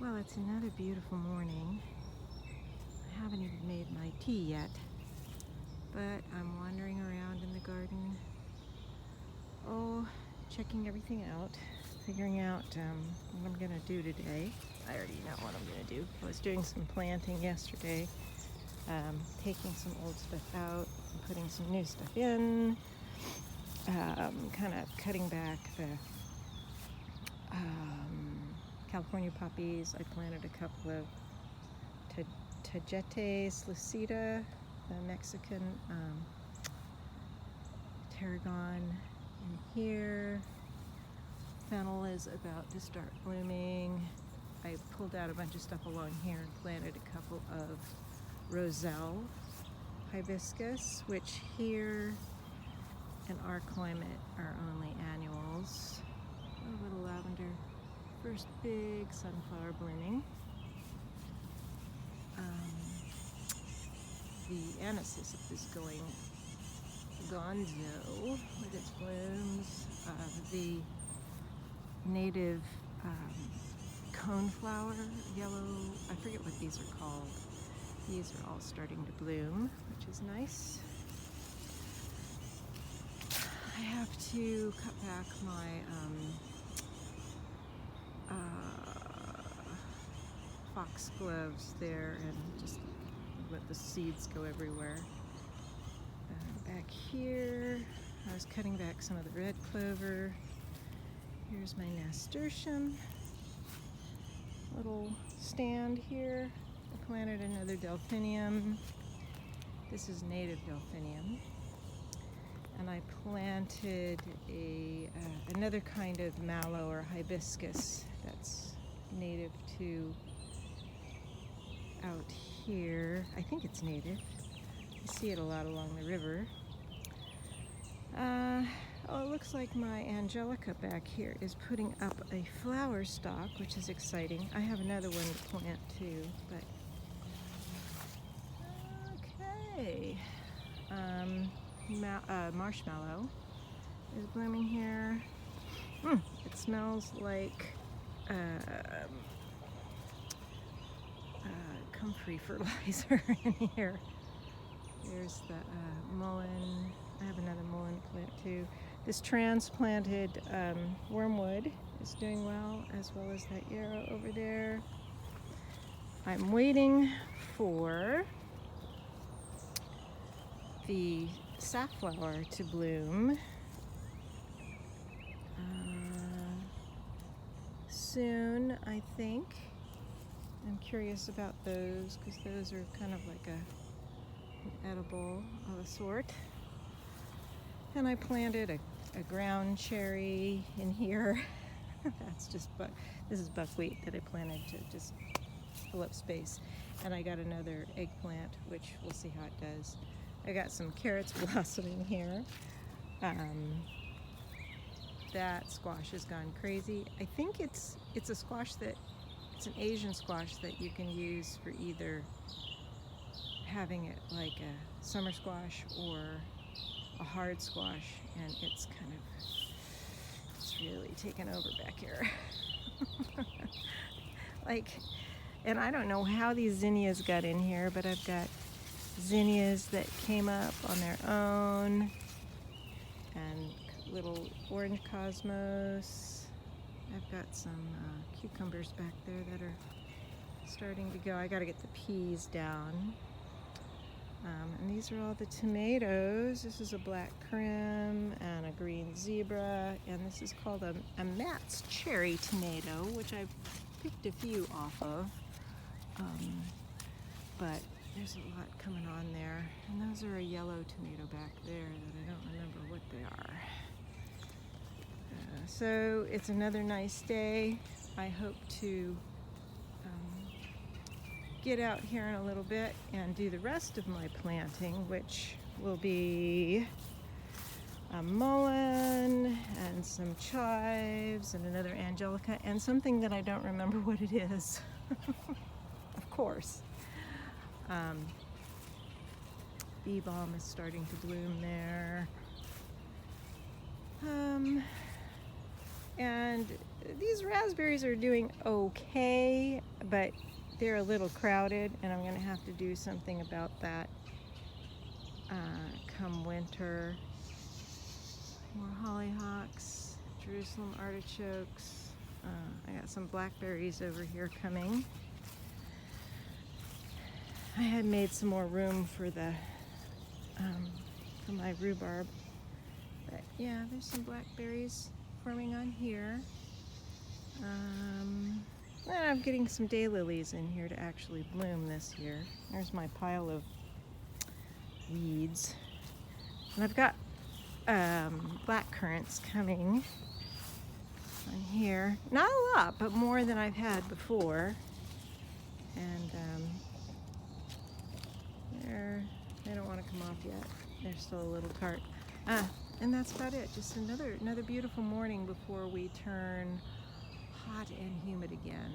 Well, it's another beautiful morning. I haven't even made my tea yet, but I'm wandering around in the garden. Oh, checking everything out, figuring out what I'm gonna do today. I already know what I'm gonna do. I was doing some planting yesterday, taking some old stuff out and putting some new stuff in, kind of cutting back the California poppies. I planted a couple of Tagetes lucida, the Mexican tarragon in here. Fennel is about to start blooming. I pulled out a bunch of stuff along here and planted a couple of roselle hibiscus, which here in our climate are only annuals. A little lavender. First big sunflower blooming. The anissis is going gonzo with its blooms. The native coneflower, yellow, I forget what these are called. These are all starting to bloom, which is nice. I have to cut back my foxgloves there and just let the seeds go everywhere. Back here, I was cutting back some of the red clover. Here's my nasturtium. Little stand here. I planted another delphinium. This is native delphinium. And I planted another kind of mallow or hibiscus that's native to out here. I think it's native. You see it a lot along the river. Oh, it looks like my angelica back here is putting up a flower stalk, which is exciting. I have another one to plant too, but okay. Marshmallow is blooming here. It smells like comfrey fertilizer in here. There's the mullein. I have another mullein plant too. This transplanted wormwood is doing well, as well as that yarrow over there. I'm waiting for the safflower to bloom. Soon, I think. I'm curious about those because those are kind of like an edible of a sort. And I planted a ground cherry in here. That's just this is buckwheat that I planted to just fill up space. And I got another eggplant, which we'll see how it does. I got some carrots blossoming here. That squash has gone crazy. I think it's a squash it's an Asian squash that you can use for either having it like a summer squash or a hard squash, and it's really taken over back here. And I don't know how these zinnias got in here, but I've got zinnias that came up on their own, and little orange cosmos. I've got some cucumbers back there that are starting to go. I gotta get the peas down. And these are all the tomatoes. This is a black prim and a green zebra, and this is called a Matt's cherry tomato, which I've picked a few off of. But there's a lot coming on there. And those are a yellow tomato back there that I don't remember what they are. So it's another nice day. I hope to get out here in a little bit and do the rest of my planting, which will be a mullein and some chives and another angelica and something that I don't remember what it is. Of course. Bee balm is starting to bloom there. And these raspberries are doing okay, but they're a little crowded, and I'm going to have to do something about that come winter. More hollyhocks, Jerusalem artichokes. I got some blackberries over here coming. I had made some more room for my rhubarb, but yeah, there's some blackberries forming on here. And I'm getting some daylilies in here to actually bloom this year. There's my pile of weeds, and I've got black currants coming on here. Not a lot, but more than I've had before. And they don't want to come off yet. They're still a little tart. And that's about it. Just another beautiful morning before we turn hot and humid again.